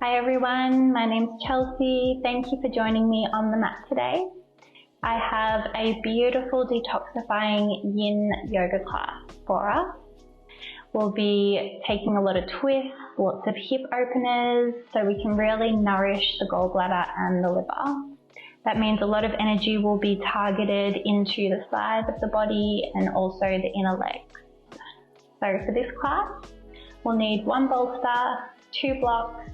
Hi everyone, my name's Chelsea. Thank you for joining me on the mat today. I have a beautiful detoxifying Yin Yoga class for us. We'll be taking a lot of twists, lots of hip openers, so we can really nourish the gallbladder and the liver. That means a lot of energy will be targeted into the sides of the body and also the inner legs. So for this class, we'll need 1 bolster, 2 blocks,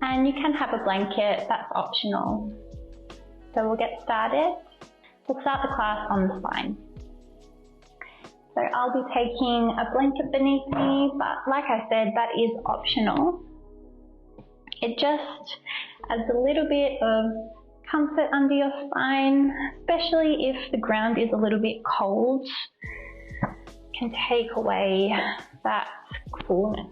and you can have a blanket, that's optional. So we'll get started. We'll start the class on the spine. So I'll be taking a blanket beneath me, but like I said, that is optional. It just adds a little bit of comfort under your spine, especially if the ground is a little bit cold. It can take away that coolness.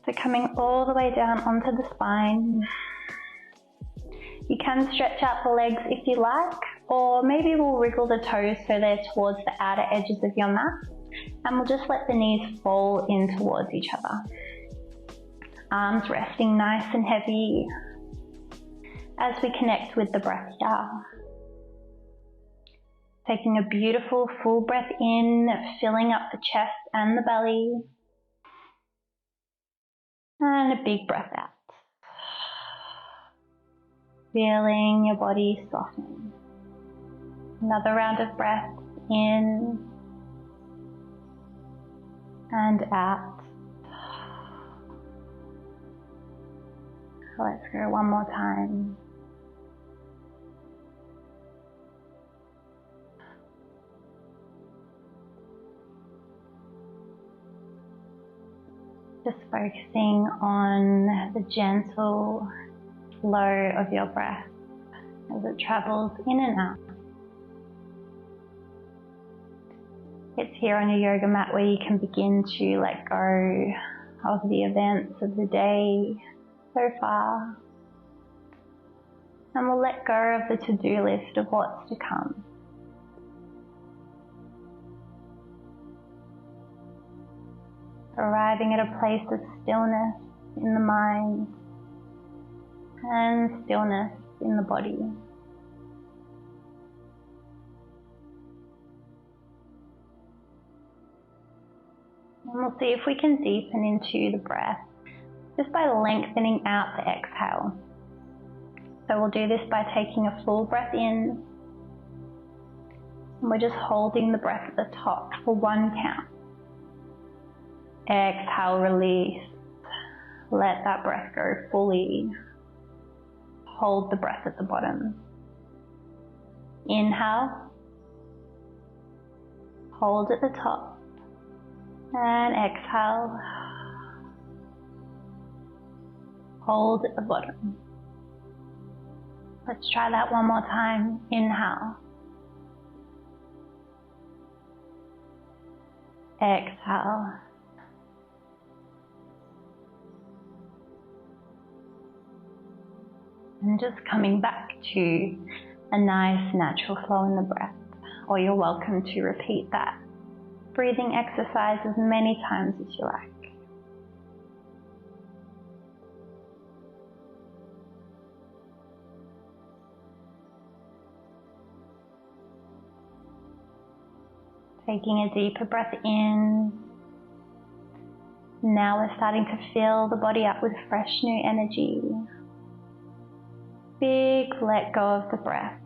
So coming all the way down onto the spine. You can stretch out the legs if you like, or maybe we'll wriggle the toes so they're towards the outer edges of your mat, and we'll just let the knees fall in towards each other. Arms resting nice and heavy as we connect with the breath here. Taking a beautiful full breath in, filling up the chest and the belly. And a big breath out. Feeling your body soften. Another round of breath in and out. Let's go one more time. Just focusing on the gentle flow of your breath as it travels in and out. It's here on your yoga mat where you can begin to let go of the events of the day so far. And we'll let go of the to-do list of what's to come. Arriving at a place of stillness in the mind and stillness in the body. And we'll see if we can deepen into the breath just by lengthening out the exhale. So we'll do this by taking a full breath in, and we're just holding the breath at the top for 1 count. Exhale, release. Let that breath go fully. Hold the breath at the bottom. Inhale. Hold at the top. And exhale. Hold at the bottom. Let's try that one more time. Inhale. Exhale. And just coming back to a nice natural flow in the breath, or you're welcome to repeat that breathing exercise as many times as you like. Taking a deeper breath in. Now we're starting to fill the body up with fresh new energy. Big let go of the breath.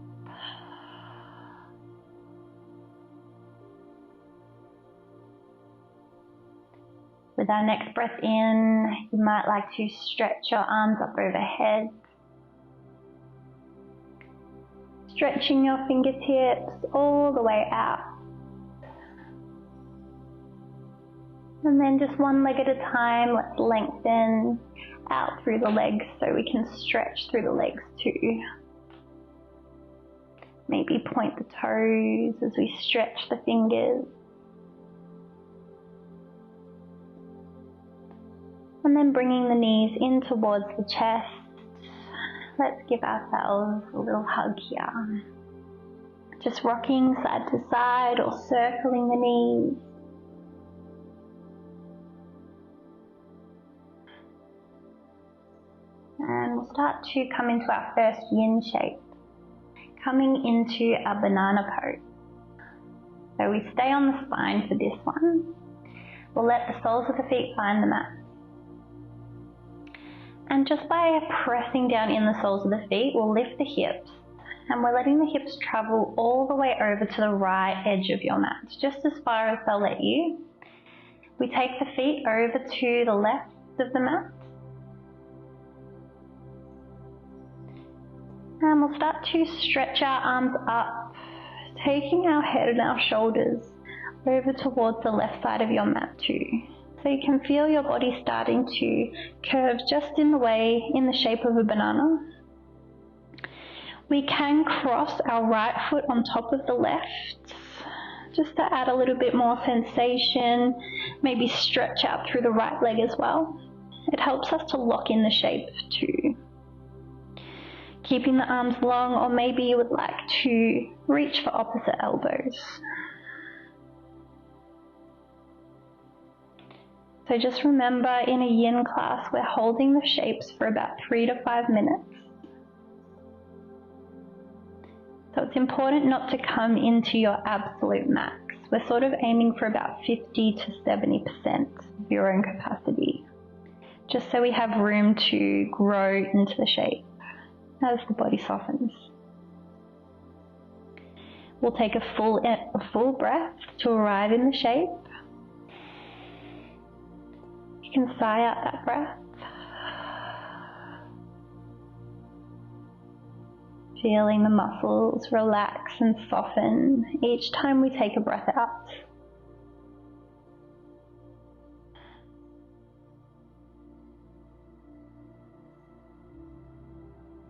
With our next breath in, you might like to stretch your arms up overhead. Stretching your fingertips all the way out. And then just one leg at a time, let's lengthen out through the legs so we can stretch through the legs too. Maybe point the toes as we stretch the fingers. And then bringing the knees in towards the chest. Let's give ourselves a little hug here. Just rocking side to side or circling the knees. And we'll start to come into our first yin shape, coming into a banana pose. So we stay on the spine for this one. We'll let the soles of the feet find the mat. And just by pressing down in the soles of the feet, we'll lift the hips. And we're letting the hips travel all the way over to the right edge of your mat, just as far as they'll let you. We take the feet over to the left of the mat. And we'll start to stretch our arms up, taking our head and our shoulders over towards the left side of your mat too. So you can feel your body starting to curve just in the shape of a banana. We can cross our right foot on top of the left, just to add a little bit more sensation, maybe stretch out through the right leg as well. It helps us to lock in the shape too. Keeping the arms long, or maybe you would like to reach for opposite elbows. So just remember, in a yin class, we're holding the shapes for about 3 to 5 minutes. So it's important not to come into your absolute max. We're sort of aiming for about 50 to 70% of your own capacity, just so we have room to grow into the shape as the body softens. We'll take a full breath to arrive in the shape. You can sigh out that breath. Feeling the muscles relax and soften each time we take a breath out.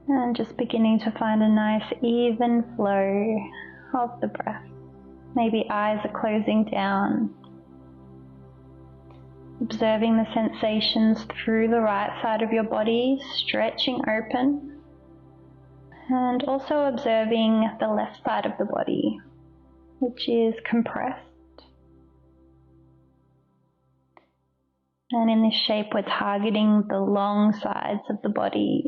And just beginning to find a nice even flow of the breath. Maybe eyes are closing down. Observing the sensations through the right side of your body, stretching open. And also observing the left side of the body, which is compressed. And in this shape, we're targeting the long sides of the body,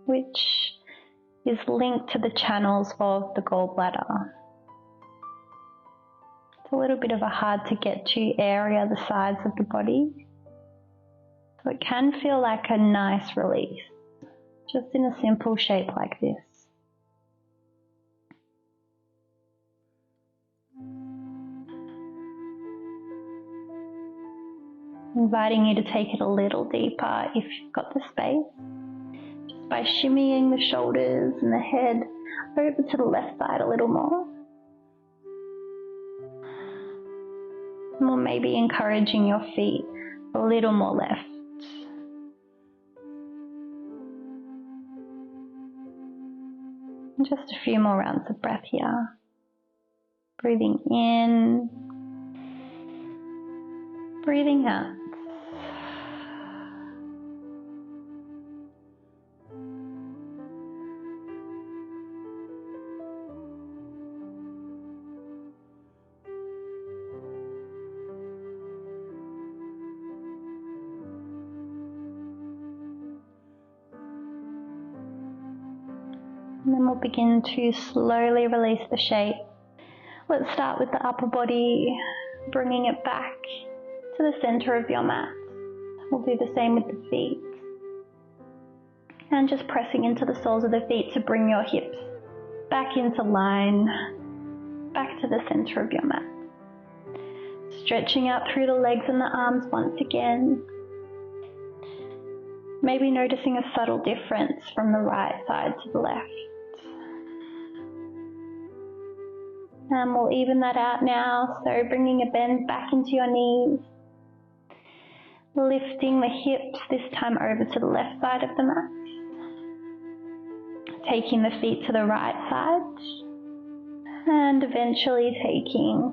which is linked to the channels of the gallbladder. It's a little bit of a hard to get to area, the sides of the body. So it can feel like a nice release, just in a simple shape like this. Inviting you to take it a little deeper if you've got the space, just by shimmying the shoulders and the head over to the left side a little more. Or maybe encouraging your feet a little more left. And just a few more rounds of breath here. Breathing in, breathing out. And then we'll begin to slowly release the shape. Let's start with the upper body, bringing it back to the center of your mat. We'll do the same with the feet. And just pressing into the soles of the feet to bring your hips back into line, back to the center of your mat. Stretching out through the legs and the arms once again. Maybe noticing a subtle difference from the right side to the left. And we'll even that out now, so bringing a bend back into your knees. Lifting the hips, this time over to the left side of the mat. Taking the feet to the right side. And eventually taking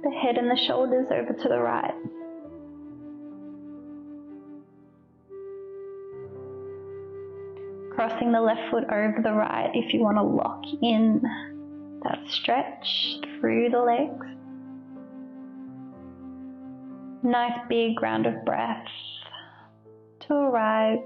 the head and the shoulders over to the right. crossing the left foot over the right if you want to lock in that stretch through the legs. Nice big round of breath to arrive.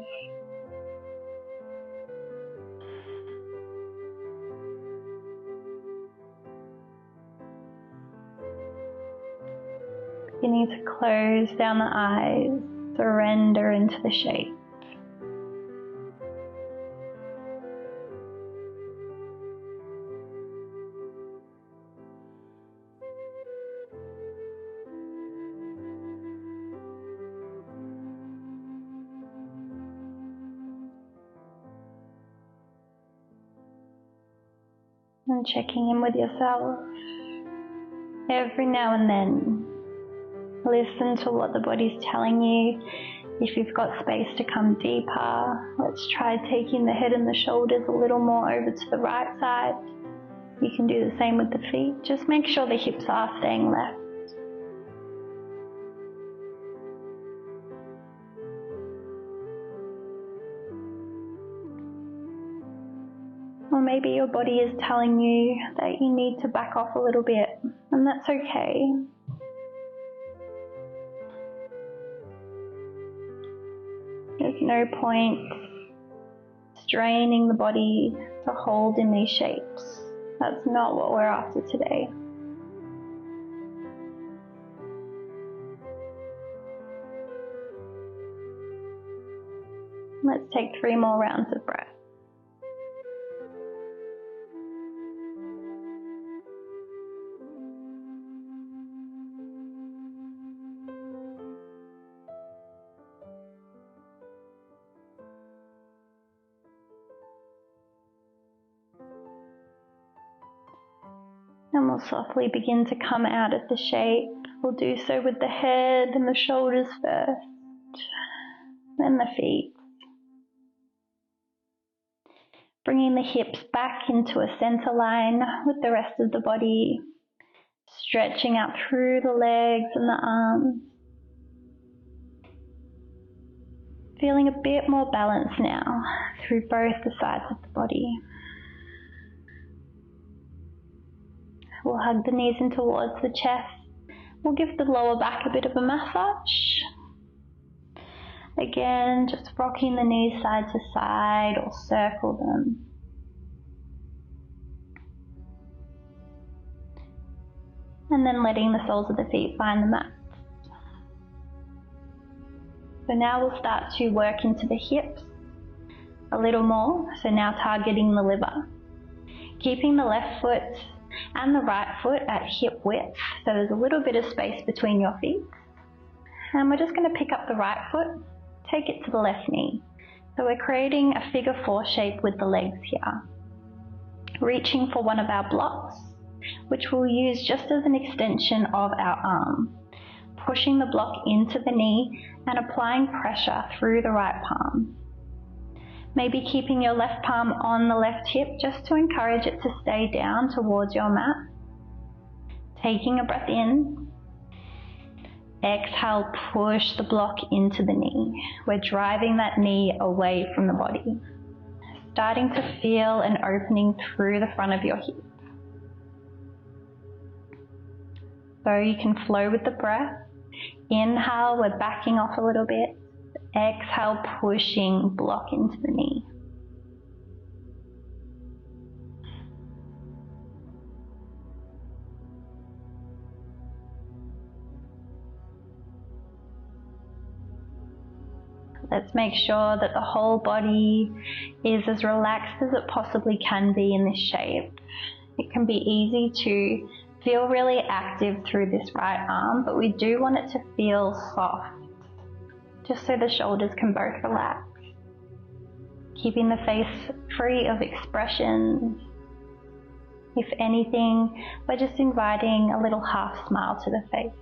Beginning to close down the eyes, surrender into the shape. And checking in with yourself every now and then. Listen to what the body's telling you. If you've got space to come deeper, let's try taking the head and the shoulders a little more over to the right side. You can do the same with the feet. Just make sure the hips are staying left. Or maybe your body is telling you that you need to back off a little bit, and that's okay. There's no point straining the body to hold in these shapes. That's not what we're after today. Let's take 3 more rounds of breath. And we'll softly begin to come out of the shape. We'll do so with the head and the shoulders first, then the feet. Bringing the hips back into a center line with the rest of the body, stretching out through the legs and the arms. Feeling a bit more balance now through both the sides of the body. We'll hug the knees in towards the chest. We'll give the lower back a bit of a massage. Again, just rocking the knees side to side or circle them. And then letting the soles of the feet find the mat. So now we'll start to work into the hips a little more. So now targeting the liver. Keeping the left foot and the right foot at hip width, so there's a little bit of space between your feet. And we're just going to pick up the right foot, take it to the left knee. So we're creating a figure 4 shape with the legs here. Reaching for one of our blocks, which we'll use just as an extension of our arm. Pushing the block into the knee and applying pressure through the right palm. Maybe keeping your left palm on the left hip just to encourage it to stay down towards your mat. Taking a breath in. Exhale, push the block into the knee. We're driving that knee away from the body. Starting to feel an opening through the front of your hip. So you can flow with the breath. Inhale, we're backing off a little bit. Exhale, pushing block into the knee. Let's make sure that the whole body is as relaxed as it possibly can be in this shape. It can be easy to feel really active through this right arm, but we do want it to feel soft, just so the shoulders can both relax. Keeping the face free of expressions. If anything, we're just inviting a little half smile to the face.